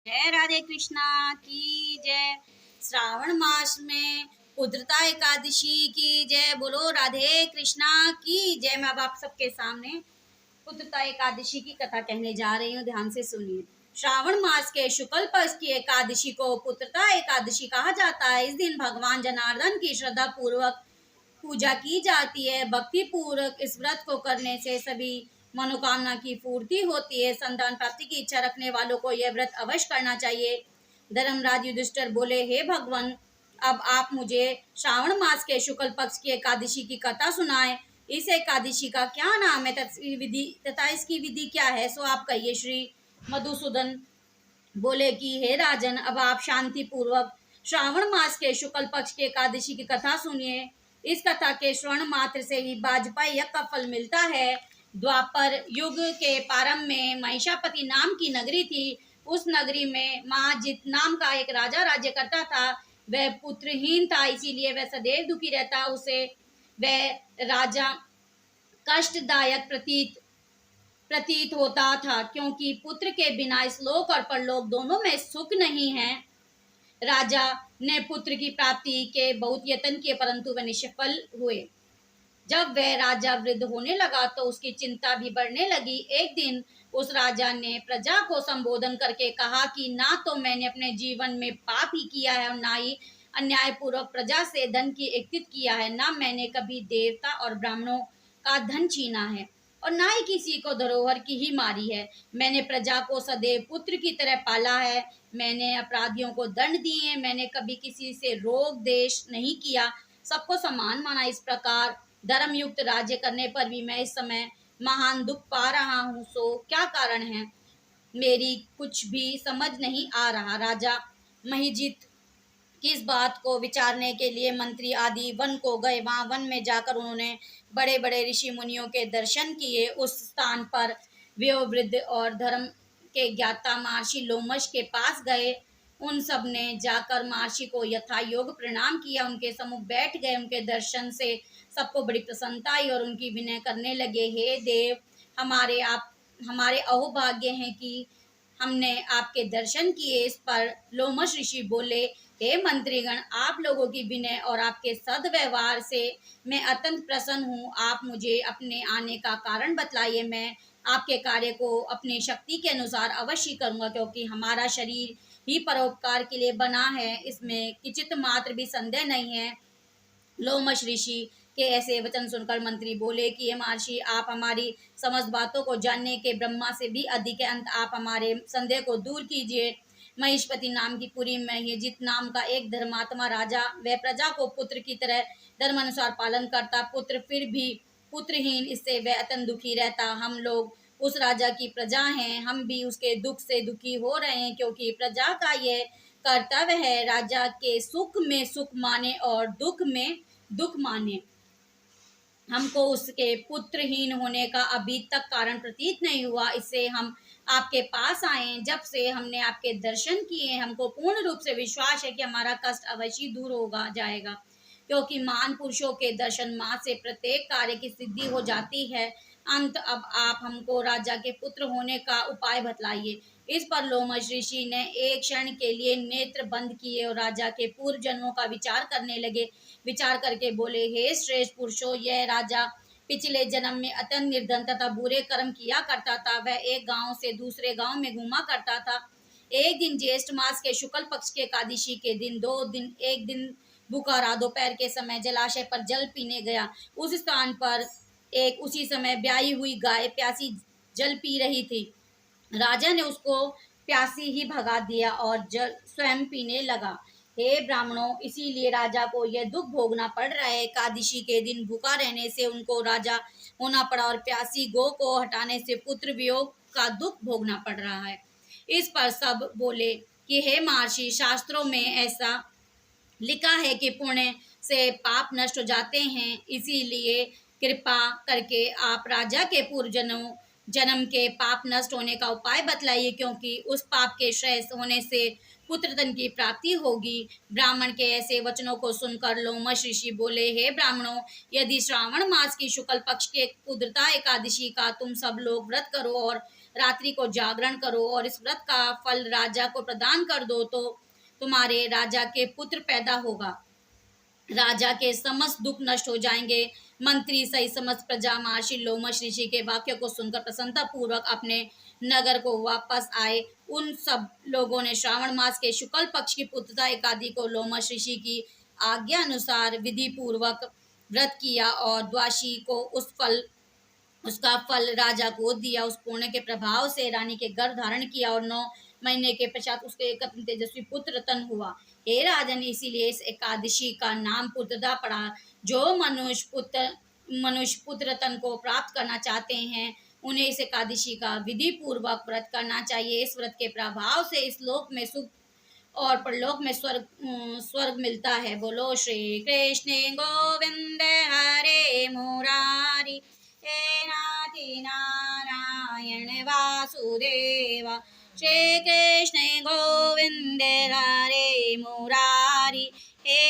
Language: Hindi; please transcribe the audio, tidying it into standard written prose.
जय राधे कृष्णा की जय। श्रावण मास में उद्रता एकादशी की जय। बोलो राधे कृष्णा की जय। मैं अब आप सबके सामने उद्रता एकादशी की कथा कहने जा रही हूँ, ध्यान से सुनिए। श्रावण मास के शुक्ल पक्ष की एकादशी को पुत्रता एकादशी कहा जाता है। इस दिन भगवान जनार्दन की श्रद्धा पूर्वक पूजा की जाती है। भक्ति पूर्वक इस व्रत को करने से सभी मनोकामना की पूर्ति होती है। संतान प्राप्ति की इच्छा रखने वालों को यह व्रत अवश्य करना चाहिए। धर्मराज युधिष्ठिर बोले, हे भगवान, अब आप मुझे श्रावण मास के शुक्ल पक्ष की एकादशी की कथा सुनाएं। इस एकादशी का क्या नाम है तथा इसकी विधि क्या है, सो आप कहिए। श्री मधुसूदन बोले कि हे राजन, अब आप शांति पूर्वक श्रावण मास के शुक्ल पक्ष के एकादशी की कथा सुनिए। इस कथा के श्रवण मात्र से ही वाजपेयी यज्ञ का फल मिलता है। द्वापर युग के प्रारंभ में महिषापति नाम की नगरी थी। उस नगरी में महाजित नाम का एक राजा राज्य करता था। वह पुत्रहीन था, इसीलिए वह सदैव दुखी रहता। उसे वह राजा कष्टदायक प्रतीत होता था, क्योंकि पुत्र के बिना इस लोक और परलोक दोनों में सुख नहीं है। राजा ने पुत्र की प्राप्ति के बहुत यत्न किए, परंतु वह निष्फल हुए। जब वह राजा वृद्ध होने लगा तो उसकी चिंता भी बढ़ने लगी। एक दिन उस राजा ने प्रजा को संबोधन करके कहा कि ना तो मैंने अपने जीवन में पाप ही किया है और ना ही अन्यायपूर्वक प्रजा से धन की एकत्रित किया है। ना मैंने कभी देवता और ब्राह्मणों का धन छीना है और ना ही किसी को धरोहर की ही मारी है। मैंने प्रजा को सदैव पुत्र की तरह पाला है। मैंने अपराधियों को दंड दिए। मैंने कभी किसी से रोग देश नहीं किया, सबको समान माना। इस प्रकार धर्मयुक्त राज्य करने पर भी मैं इस समय महान दुख पा रहा हूँ, सो क्या कारण है, मेरी कुछ भी समझ नहीं आ रहा। राजा महिजित किस बात को विचारने के लिए मंत्री आदि वन को गए। वहां वन में जाकर उन्होंने बड़े बड़े ऋषि मुनियों के दर्शन किए। उस स्थान पर वयोवृद्ध और धर्म के ज्ञाता महर्षि लोमश के पास गए। उन सब ने जाकर महर्षि को यथा योग प्रणाम किया, उनके सम्मुख बैठ गए। उनके दर्शन से सबको बड़ी प्रसन्नता आई और उनकी विनय करने लगे। हे देव, हमारे अहोभाग्य हैं कि हमने आपके दर्शन किए। इस पर लोमश ऋषि बोले, हे मंत्रीगण, आप लोगों की विनय और आपके सद्व्यवहार से मैं अत्यंत प्रसन्न हूँ। आप मुझे अपने आने का कारण बतलाइए। मैं आपके कार्य को अपनी शक्ति के अनुसार अवश्य करूँगा, क्योंकि हमारा शरीर ही परोपकार के लिए बना है, इसमें किंचित मात्र भी संदेह नहीं है। लोमश ऋषि के ऐसे वचन सुनकर मंत्री बोले कि हे महर्षि, आप हमारी समस्त बातों को जानने के ब्रह्मा से भी अधिक है। अंत आप हमारे संदेह को दूर कीजिए। महिषपति नाम की पुरी में महिजित नाम का एक धर्मात्मा राजा, वह प्रजा को पुत्र की तरह धर्मानुसार पालन करता, पुत्र फिर भी पुत्रहीन, इससे वह अत्यंत दुखी रहता। हम लोग उस राजा की प्रजा हैं, हम भी उसके दुख से दुखी हो रहे हैं, क्योंकि प्रजा का यह कर्तव्य है राजा के सुख में सुख माने और दुख में दुख माने। हमको उसके पुत्रहीन होने का अभी तक कारण प्रतीत नहीं हुआ, इससे हम आपके पास आए। जब से हमने आपके दर्शन किए, हमको पूर्ण रूप से विश्वास है कि हमारा कष्ट अवश्य दूर होगा जाएगा, क्योंकि महान पुरुषों के दर्शन मात्र से प्रत्येक कार्य की सिद्धि हो जाती है। अंत अब आप हमको राजा के पुत्र होने का उपाय बतलाइए। इस पर लोमश ऋषि ने एक क्षण के लिए नेत्र बंद किए और राजा के पूर्व जन्मों का विचार करने लगे। विचार करके बोले, हे श्रेष्ठ पुरुषों, यह राजा पिछले जन्म में अत्यंत निर्धन तथा बुरे कर्म किया करता था। वह एक गांव से दूसरे गांव में घूमा करता था। एक दिन ज्येष्ठ मास के शुक्ल पक्ष के एकादशी के दिन एक दिन भूखा रहा। दोपहर के समय जलाशय पर जल पीने गया। उस स्थान पर एक उसी समय ब्याई हुई गाय प्यासी जल पी रही थी। राजा ने उसको प्यासी ही भगा दिया और जल स्वयं पीने लगा। हे ब्राह्मणों, इसीलिए राजा को यह दुख भोगना पड़ रहा है। एकादशी के दिन भूखा रहने से उनको राजा होना पड़ा और प्यासी गो को हटाने से पुत्र वियोग का दुख भोगना पड़ रहा है। इस पर सब बोले कि हे महर्षि, शास्त्रों में ऐसा लिखा है कि पुण्य से पाप नष्ट हो जाते हैं, इसीलिए कृपा करके आप राजा के पूर्व जन्म के पाप नष्ट होने का उपाय बतलाइए, क्योंकि उस पाप के श्रेष्ठ होने से पुत्रधन की प्राप्ति होगी। ब्राह्मण के ऐसे वचनों को सुनकर लोमश ऋषि बोले, हे ब्राह्मणों, यदि श्रावण मास की शुक्ल पक्ष के उद्रता एकादशी का तुम सब लोग व्रत करो और रात्रि को जागरण करो और इस व्रत का फल राजा को प्रदान कर दो तो तुम्हारे राजा के पुत्र पैदा होगा। राजा के समस्त दुख नष्ट हो जाएंगे। मंत्री सही समस्त प्रजा महर्षि लोमश ऋषि के वाक्य को सुनकर प्रसन्नता पूर्वक अपने नगर को वापस आए। उन सब लोगों ने श्रावण मास के शुक्ल पक्ष की पुत्रदा एकादशी को लोमश ऋषि की आज्ञा अनुसार विधि पूर्वक व्रत किया और द्वादशी को उसका फल राजा को दिया। उस पुण्य के प्रभाव से रानी के गर्भ धारण किया और 9 महीने के पश्चात उसके एक तेजस्वी पुत्र तन हुआ। हे राजन, इसीलिए इस एकादशी का नाम पुत्रदा पड़ा। जो मनुष्य पुत्र तन को प्राप्त करना चाहते हैं उन्हें इस एकादशी का विधि पूर्वक व्रत करना चाहिए। इस व्रत के प्रभाव से इस लोक में सुख और परलोक में स्वर्ग मिलता है। बोलो श्री कृष्ण गोविंद हरे मुरारी, हे नाथी नारायण वासुदेवा। श्री कृष्ण गोविंद हरे मुरारी, हे